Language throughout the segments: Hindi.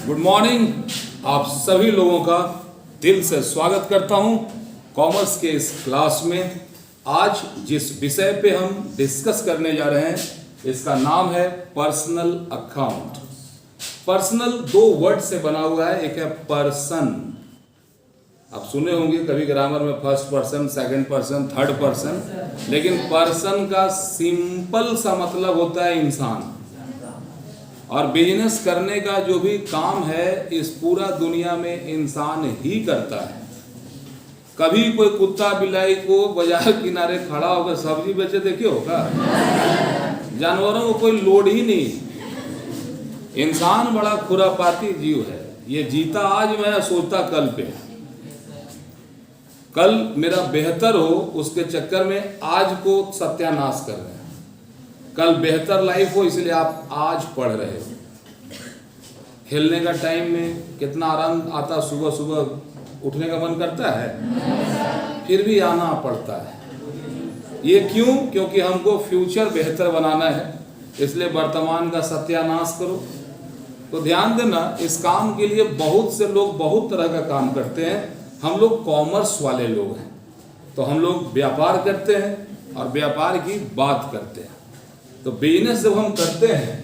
Good morning. आप सभी लोगों का दिल से स्वागत करता हूं कॉमर्स के इस क्लास में। आज जिस विषय पे हम डिस्कस करने जा रहे हैं इसका नाम है पर्सनल अकाउंट। पर्सनल दो वर्ड से बना हुआ है, एक है पर्सन। आप सुने होंगे कभी ग्रामर में first person, second person, third person, लेकिन पर्सन का सिंपल सा मतलब होता है इंसान। और बिजनेस करने का जो भी काम है इस पूरा दुनिया में इंसान ही करता है। कभी कोई कुत्ता बिलाई को बाजार किनारे खड़ा होकर सब्जी बेचे देखे होगा? जानवरों को कोई लोड ही नहीं। इंसान बड़ा खुरापाती जीव है, ये जीता आज मैं सोचता कल पे। कल मेरा बेहतर हो उसके चक्कर में आज को सत्यानाश कर रहे हैं। कल बेहतर लाइफ हो इसलिए आप आज पढ़ रहे हो। हिलने का टाइम में कितना आराम आता, सुबह सुबह उठने का मन करता है, फिर भी आना पड़ता है। ये क्यों? क्योंकि हमको फ्यूचर बेहतर बनाना है, इसलिए वर्तमान का सत्यानाश करो। तो ध्यान देना, इस काम के लिए बहुत से लोग बहुत तरह का काम करते हैं। हम लोग कॉमर्स वाले लोग हैं, तो हम लोग व्यापार करते हैं और व्यापार की बात करते हैं। तो बिजनेस जब हम करते हैं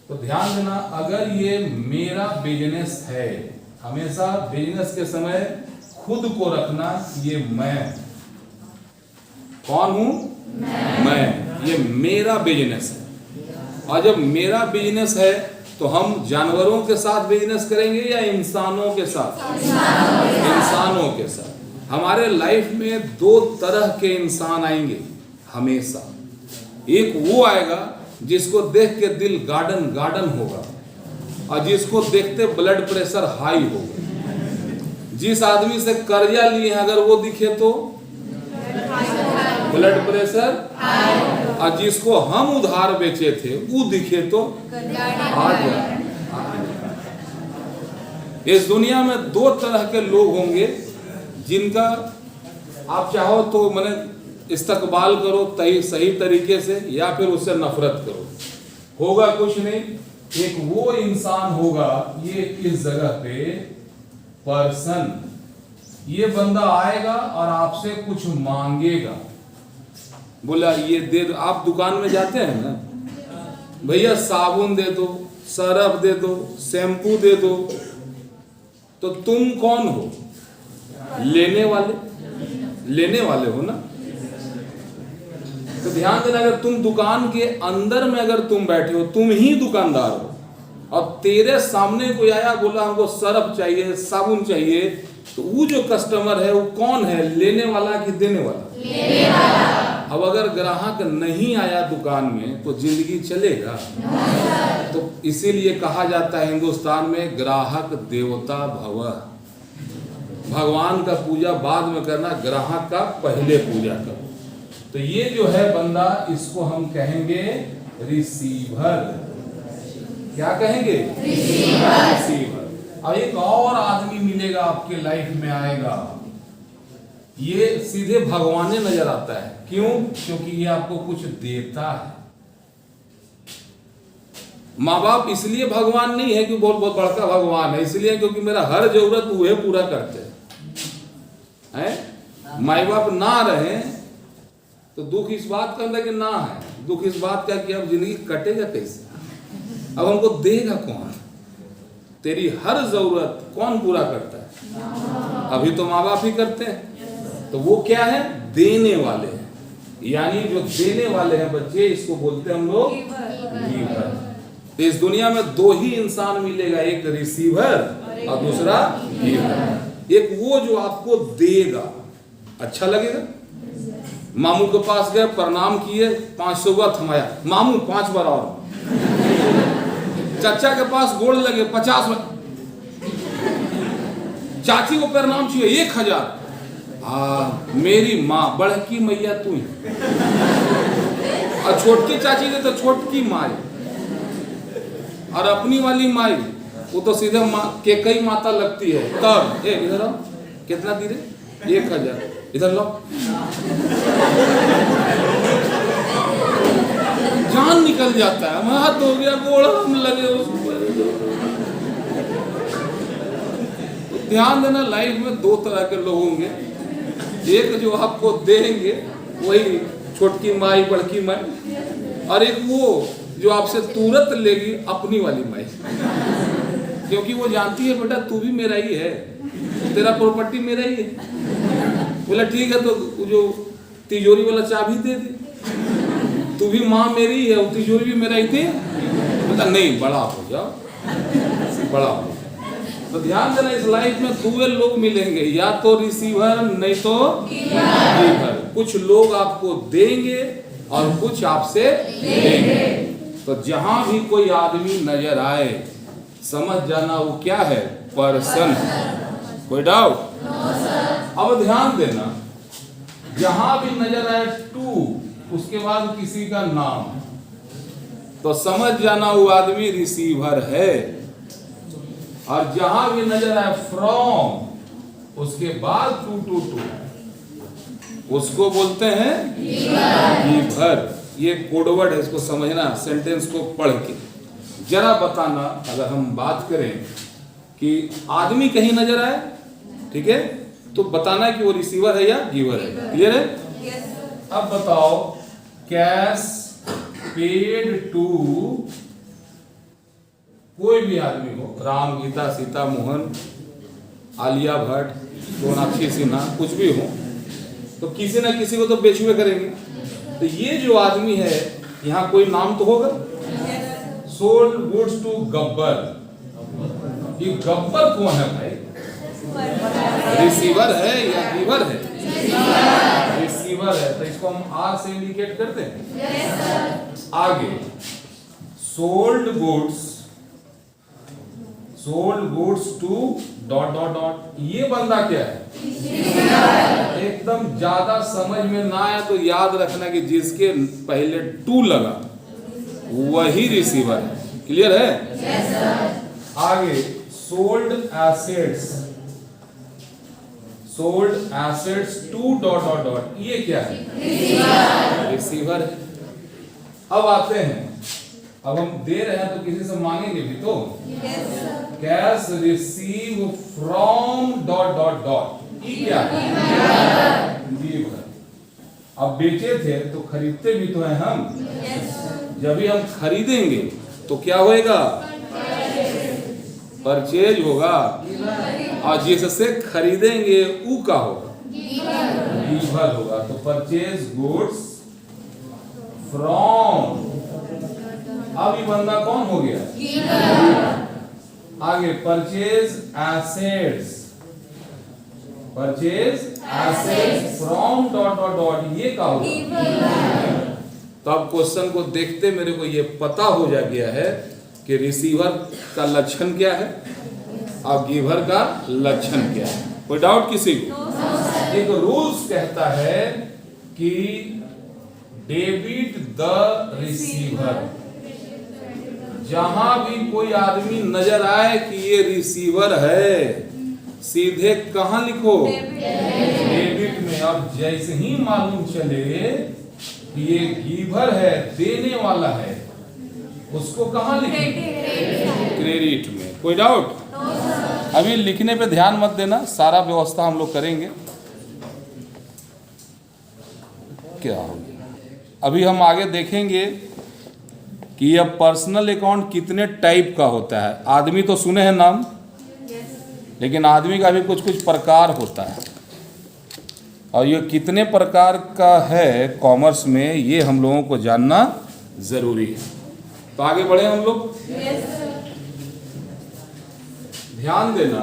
तो ध्यान देना, अगर ये मेरा बिजनेस है, हमेशा बिजनेस के समय खुद को रखना, ये मैं कौन हूं? मैं। ये मेरा बिजनेस है। और जब मेरा बिजनेस है तो हम जानवरों के साथ बिजनेस करेंगे या इंसानों के साथ? इंसानों के साथ। हमारे लाइफ में दो तरह के इंसान आएंगे हमेशा। एक वो आएगा जिसको देख के दिल गार्डन गार्डन होगा, और जिसको देखते ब्लड प्रेशर हाई होगा। जिस आदमी से कर्जा लिए हैं अगर वो दिखे तो ब्लड प्रेशर, और जिसको हम उधार बेचे थे वो दिखे तो आ जाए। इस दुनिया में दो तरह के लोग होंगे जिनका आप चाहो तो मैंने इस्तकबाल करो सही तरीके से, या फिर उससे नफरत करो, होगा कुछ नहीं। एक वो इंसान होगा, ये इस जगह पे पर्सन, ये बंदा आएगा और आपसे कुछ मांगेगा। बोला ये दे दो। आप दुकान में जाते हैं ना, भैया साबुन दे दो, सरफ दे दो, शैम्पू दे दो, तो तुम कौन हो? लेने वाले हो ना। तो ध्यान देना, अगर तुम दुकान के अंदर में अगर तुम बैठे हो, तुम ही दुकानदार हो, और तेरे सामने कोई आया बोला हमको सरफ चाहिए, साबुन चाहिए, तो वो जो कस्टमर है वो कौन है? लेने वाला कि देने वाला? लेने वाला। अब अगर ग्राहक नहीं आया दुकान में तो जिंदगी चलेगा? तो इसीलिए कहा जाता है हिंदुस्तान में ग्राहक देवता भव। भगवान का पूजा बाद में करना, ग्राहक का पहले पूजा करो। तो ये जो है बंदा, इसको हम कहेंगे रिसीवर। क्या कहेंगे? रिसीवर। और एक और आदमी मिलेगा आपके लाइफ में आएगा, ये सीधे भगवान नजर आता है। क्यों? क्योंकि ये आपको कुछ देता है। माँ बाप इसलिए भगवान नहीं है कि बहुत बहुत बड़का भगवान है, इसलिए क्योंकि मेरा हर जरूरत वो पूरा करते हैं। माँ बाप ना रहे तो दुख इस बात का अंदर कि ना है, दुख इस बात का कि अब जिंदगी कटेगा कैसे, अब हमको देगा कौन? तेरी हर जरूरत कौन पूरा करता है? अभी तो माँ बाप ही करते हैं। तो वो क्या है? देने वाले हैं। यानी जो देने वाले हैं बच्चे, इसको बोलते हैं हम लोग गिवर। तो इस दुनिया में दो ही इंसान मिलेगा, एक रिसीवर और दूसरा गिवर। एक वो जो आपको देगा, अच्छा लगेगा। मामू के पास गए, प्रणाम किए, 500 का थमाया, मामू 5 बार और। चाचा के पास गोड़ लगे, 50 बार। चाची को प्रणाम किए, 1000। मेरी माँ बड़की मैया तू ही, और छोटकी चाची ने तो छोटकी माई, और अपनी वाली माई वो तो सीधे केकई माता लगती है। तब इधर आओ, कितना दी रे? 1000। इधर लो। जान निकल जाता है, हाथ हो गया, गोड़ हम लगे उस पर। ध्यान देना, लाइफ में दो तरह के लोग होंगे। एक जो आपको देंगे वही छोटकी माई बड़की माई, और एक वो जो आपसे तुरंत लेगी अपनी वाली माई, क्योंकि वो जानती है बेटा तू भी मेरा ही है, तेरा प्रॉपर्टी मेरा ही है। बोला ठीक है, तो जो तिजोरी वाला चाबी दे दे, तू भी माँ मेरी है, वो तिजोरी भी मेरा ही थे। बोला नहीं, बड़ा हो जाओ, बड़ा हो। तो ध्यान देना, इस लाइफ में दो लोग मिलेंगे, या तो रिसीवर नहीं तो गिवर। कुछ लोग आपको देंगे और कुछ आपसे लेंगे। तो जहां भी कोई आदमी नजर आए समझ जाना वो क्या है, पर्सन। कोई डाउट? अब ध्यान देना, जहां भी नजर आए टू, उसके बाद किसी का नाम, तो समझ जाना वो आदमी रिसीवर है। और जहां भी नजर आए फ्रॉम, उसके बाद टू, उसको बोलते हैं गिवर। ये कोडवर्ड है, इसको समझना सेंटेंस को पढ़ के। जरा बताना, अगर हम बात करें कि आदमी कहीं नजर आए, ठीक है, तो बताना कि वो रिसीवर है या गिवर है। क्लियर है? अब बताओ, कैश पेड टू, कोई भी आदमी हो, राम, गीता, सीता, मोहन, आलिया भट्ट, सोनाक्षी सिन्हा, कुछ भी हो, तो किसी ना किसी को तो बेचुए करेंगे। तो ये जो आदमी है, यहाँ कोई नाम तो होगा। सोल्ड गुड्स टू गब्बर, ये गब्बर कौन है भाई? रिसीवर है या गिवर है? रिसीवर है, तो इसको हम आर से इंडिकेट करते हैं। आगे, sold goods to dot dot dot, ये बंदा क्या है? एकदम ज्यादा समझ में ना आए तो याद रखना कि जिसके पहले टू लगा वही रिसीवर है। क्लियर है? आगे, sold assets to dot dot dot, ये क्या है? रिसीवर है। अब आते हैं, अब हम दे रहे हैं तो किसी से मांगेंगे भी तो। Cash receive from dot dot dot, ये क्या है? गिवर। अब बेचे थे तो खरीदते भी तो हैं हम। जब भी हम खरीदेंगे तो क्या होएगा? परचेज होगा, और जिससे खरीदेंगे ऊ का होगा? गिवर होगा। तो परचेज गुड्स फ्रॉम, अब ये बंदा कौन हो गया? आगे, purchase assets from dot dot dot, ये का होगा? तो अब क्वेश्चन को देखते मेरे को ये पता हो जा गया है कि रिसीवर का लक्षण क्या है और गिवर का लक्षण क्या है। कोई डाउट किसी को? एक रूल्स कहता है कि डेबिट द रिसीवर, जहां भी कोई आदमी नजर आए कि ये रिसीवर है, सीधे कहां लिखो? डेबिट में। और जैसे ही मालूम चले कि ये गिवर है, देने वाला है, उसको कहां लिखें? क्रेडिट में। कोई डाउट? अभी लिखने पे ध्यान मत देना, सारा व्यवस्था हम लोग करेंगे। क्या हो गया? अभी हम आगे देखेंगे कि यह पर्सनल अकाउंट कितने टाइप का होता है। आदमी तो सुने हैं नाम, लेकिन आदमी का भी कुछ कुछ प्रकार होता है, और ये कितने प्रकार का है कॉमर्स में, ये हम लोगों को जानना जरूरी है। तो आगे बढ़े हम लोग। ध्यान देना,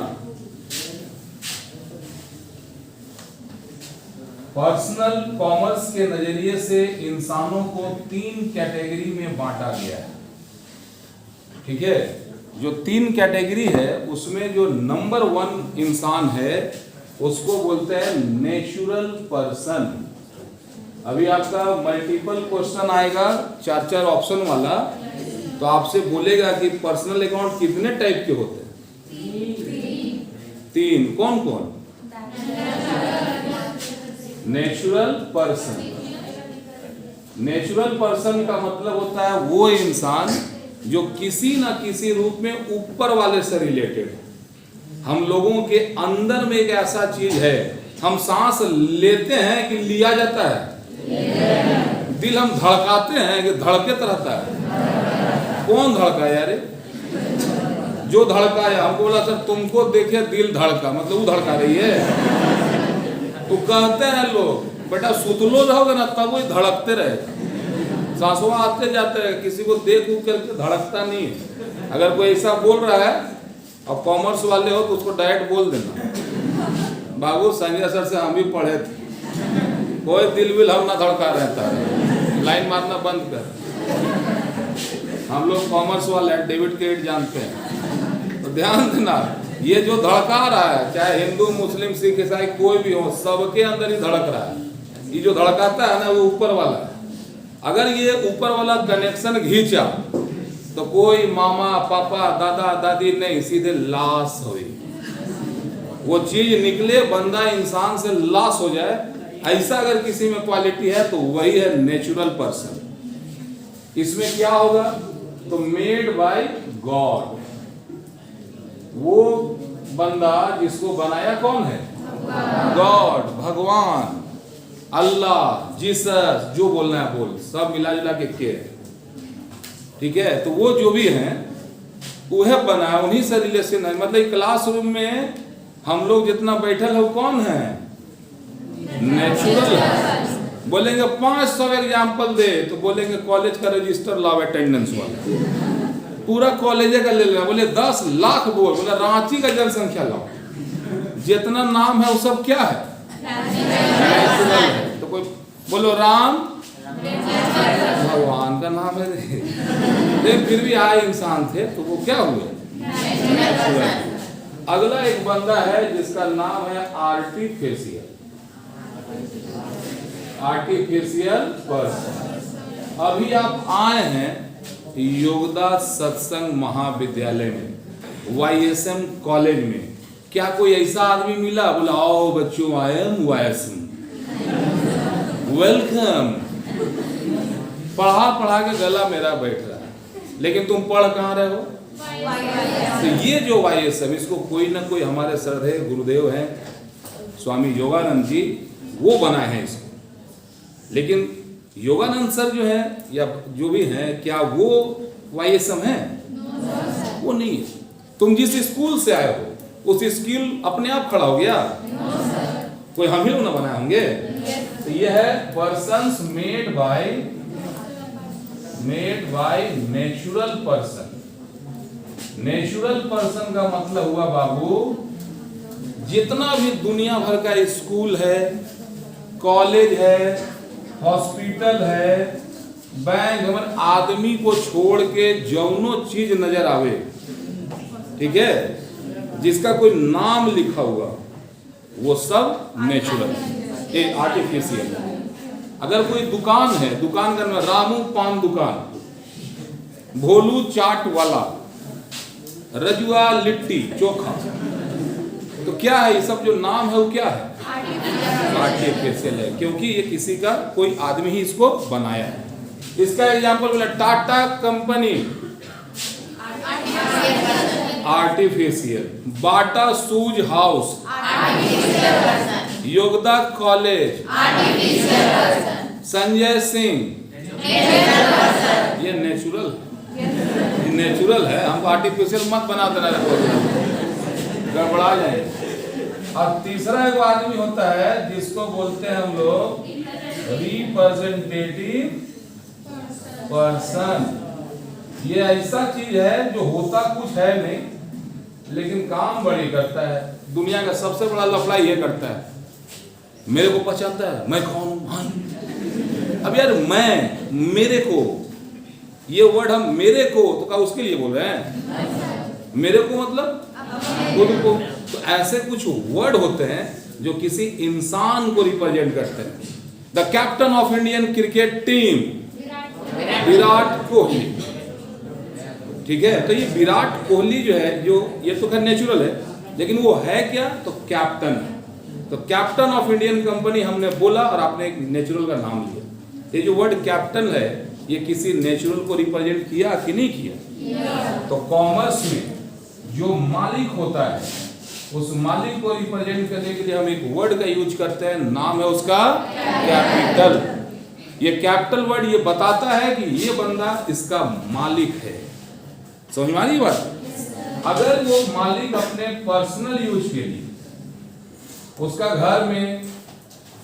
पर्सनल कॉमर्स के नजरिए से इंसानों को 3 कैटेगरी में बांटा गया है। ठीक है? जो 3 कैटेगरी है उसमें जो नंबर 1 इंसान है उसको बोलते हैं नेचुरल पर्सन। अभी आपका मल्टीपल क्वेश्चन आएगा 4-4 ऑप्शन वाला, तो आपसे बोलेगा कि पर्सनल अकाउंट कितने टाइप के होते हैं? 3। कौन कौन? Natural person. नेचुरल पर्सन का मतलब होता है वो इंसान जो किसी न किसी रूप में ऊपर वाले से रिलेटेड है। हम लोगों के अंदर में एक ऐसा चीज है, हम सांस लेते हैं कि लिया जाता है, दिल हम धड़काते हैं कि धड़कत रहता है। कौन धड़का यार? जो धड़का है। हमको बोला सर तुमको देखे दिल धड़का, मतलब वो धड़का रही है। तो कहते हैं लोग बेटा सुतलो रहोगे ना तब वो धड़कते रहे, सांसों आते जाते रहे, किसी को देख उठ करके धड़कता नहीं है। अगर कोई ऐसा बोल रहा है और कॉमर्स वाले हो तो उसको डायरेक्ट बोल देना, बाबू संजय सर से हम भी पढ़े थे, कोई दिल विल हम ना धड़का रहता है, लाइन मारना बंद कर। हम लोग कॉमर्स वाले डेविड केट जानते हैं, तो ध्यान देना ये जो धड़का रहा है, चाहे हिंदू मुस्लिम सिख ईसाई कोई भी हो, सबके अंदर ही धड़क रहा है। ये जो धड़काता है ना वो ऊपर वाला है। अगर ये ऊपर वाला कनेक्शन घींचा तो कोई मामा पापा दादा दादी नहीं, सीधे लाश हुई, वो चीज निकले, बंदा इंसान से लाश हो जाए। ऐसा अगर किसी में क्वालिटी है तो वही है नेचुरल पर्सन। इसमें क्या होगा? तो मेड बाय गॉड, वो बंदा जिसको बनाया कौन है? गॉड, भगवान, अल्लाह, जीसस, जो बोलना है बोल, सब मिला जुला के ठीक है। तो वो जो भी हैं वह बना, उन्हीं से रिलेशन है। मतलब क्लासरूम में हम लोग जितना बैठल है कौन है? नेचुरल है। बोलेंगे 500 एग्जाम्पल दे तो बोलेंगे कॉलेज का रजिस्टर लाओ अटेंडेंस वाला, पूरा कॉलेज का ले लेना। बोले 10 लाख बोल, बोले रांची का जनसंख्या लाओ, जितना नाम है वो सब क्या है? नेचुरल है। तो कोई बोलो राम, भगवान का नाम है, लेकिन फिर भी आए इंसान थे तो वो क्या हुए? नेचुरल। अगला एक बंदा है जिसका नाम है आर्टिफिशियल, आर्टिफिशियल पर्सन। अभी आप आए हैं योगदा सत्संग महाविद्यालय में, YSM कॉलेज में। क्या कोई ऐसा आदमी मिला बोला आओ बच्चों आई एम YSM वेलकम? पढ़ा पढ़ा के गला मेरा बैठ रहा है, लेकिन तुम पढ़ कहाँ रहे हो? तो ये जो YSM, इसको कोई ना कोई हमारे श्रद्धेय गुरुदेव हैं स्वामी योगानंद जी, वो बनाए हैं इसको। लेकिन योगानंद सर जो है या जो भी हैं, क्या वो YSM है? वो नहीं है। तुम जिस स्कूल से आए हो उस स्कूल अपने आप खड़ा हो गया? कोई हम ही लोग ना बनाए होंगे। तो ये है persons made by natural person. Natural person का मतलब हुआ बाबू, जितना भी दुनिया भर का स्कूल है, कॉलेज है, हॉस्पिटल है, बैंक, हमारे आदमी को छोड़ के जौनो चीज नजर आवे, ठीक है, जिसका कोई नाम लिखा हुआ वो सब नेचुरल, एक आर्टिफिशियल। अगर कोई दुकान है, दुकान का नाम रामू पान दुकान, भोलू चाट वाला, रजुआ लिट्टी चोखा, तो क्या है? ये सब जो नाम है वो क्या है? आर्टिफिशियल है, क्योंकि ये किसी का कोई आदमी ही इसको बनाया है। इसका एग्जांपल बोला Tata company artificial, Bata shoes house, Yogoda college, Sanjay Singh, ये नेचुरल, ये नेचुरल है। हमको आर्टिफिशियल मत बना देना, गड़बड़ा जाए। और तीसरा एक आदमी होता है जिसको बोलते हैं हम लोग रिप्रेजेंटेटिव पर्सन। ये ऐसा चीज है जो होता कुछ है नहीं लेकिन काम बड़ी करता है। दुनिया का सबसे बड़ा लफड़ा ये करता है, मेरे को पहचानता है, मैं कौन हूं? हाँ। अब यार मैं, मेरे को, ये वर्ड हम मेरे को तो क्या उसके लिए बोल रहे हैं? मेरे को मतलब खुद को। तो ऐसे कुछ वर्ड होते हैं जो किसी इंसान को रिप्रेजेंट करते हैं। The captain of Indian cricket team Virat Kohli, ठीक है। तो ये विराट कोहली जो है, जो ये तो खैर नेचुरल है, लेकिन वो है क्या? तो कैप्टन है। तो कैप्टन ऑफ इंडियन कंपनी हमने बोला और आपने एक नेचुरल का नाम लिया। ये जो वर्ड कैप्टन है ये किसी नेचुरल को रिप्रेजेंट किया कि नहीं किया? तो कॉमर्स में जो मालिक होता है उस मालिक को रिप्रेजेंट करने के लिए हम एक वर्ड का यूज करते हैं, नाम है उसका कैपिटल। ये कैपिटल वर्ड ये बताता है कि ये बंदा इसका मालिक है। समझ में आ रही बात? अगर वो मालिक अपने पर्सनल यूज के लिए, उसका घर में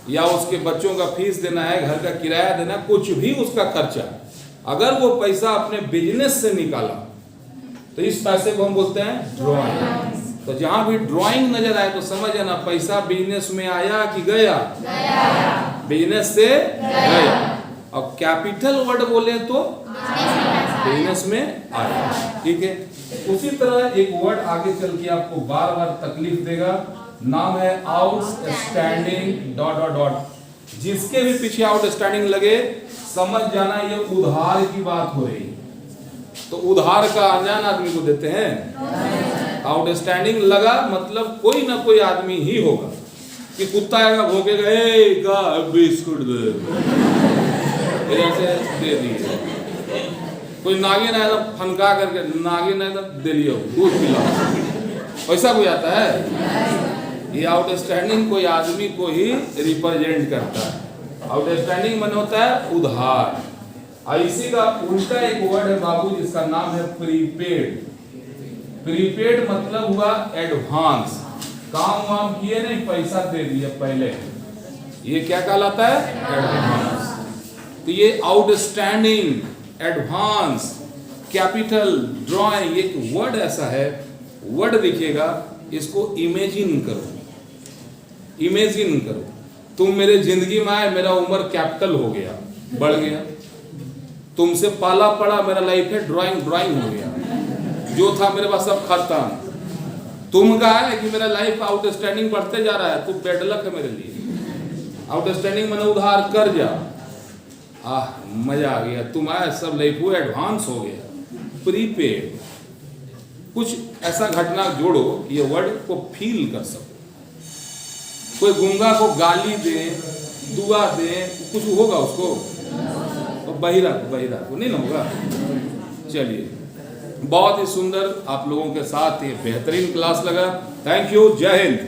या उसके बच्चों का फीस देना है, घर का किराया देना, कुछ भी उसका खर्चा, अगर वो पैसा अपने बिजनेस से निकाला तो इस पैसे को हम बोलते हैं ड्रॉइंग। तो जहां भी ड्राइंग नजर आए तो समझ जाना पैसा बिजनेस में आया कि गया? बिजनेस से गया। अब कैपिटल वर्ड बोले तो बिजनेस में आया। ठीक है। उसी तरह एक वर्ड आगे चल के आपको बार बार तकलीफ देगा, नाम है आउटस्टैंडिंग डॉट डॉट डॉट। जिसके भी पीछे आउटस्टैंडिंग लगे समझ जाना ये उधार की बात हो रही। तो उधार का अनजान आदमी को देते हैं। आउटस्टैंडिंग लगा मतलब कोई ना कोई आदमी ही होगा कि कुत्ता आएगा भौंकेगा, ए का बिस्कुट दे, ऐसे दे दिए। कोई नागिन आएगा फनका करके, नागिन आएगा दे लियो दूध पिलाओ, ऐसा कोई आता है? ये आउटस्टैंडिंग कोई आदमी को ही रिप्रेजेंट करता है। आउटस्टैंडिंग मन होता है उधार। इसी का उल्टा एक वर्ड है बाबू जिसका नाम है प्रीपेड। प्रीपेड मतलब हुआ एडवांस, काम वाम किए नहीं पैसा दे दिए पहले, ये क्या कहलाता है? एडवांस। तो ये आउटस्टैंडिंग, एडवांस, कैपिटल, ड्राइंग एक वर्ड ऐसा है, वर्ड दिखेगा, इसको इमेजिन करो। इमेजिन करो तुम मेरे जिंदगी में आए, मेरा उम्र कैपिटल हो गया, बढ़ गया, तुमसे पाला पड़ा, मेरा लाइफ है ड्राइंग हो गया, जो था मेरे पास सब खत्म। तुम कहा है कि मेरा लाइफ आउटस्टैंडिंग बढ़ते जा रहा है, तुम बेड लक है मेरे लिए। आउटस्टैंडिंग मैंने उधार कर जा, मजा आ गया, तुम आए सब लाइफ वो एडवांस हो गया। प्रीपेड, कुछ ऐसा घटना जोड़ो ये वर्ड को फील कर सको। कोई गूंगा को गाली दे, दुआ दे, कुछ होगा उसको? बहिरा को नहीं ना होगा। चलिए, बहुत ही सुंदर आप लोगों के साथ ये बेहतरीन क्लास लगा। थैंक यू, जय हिंद।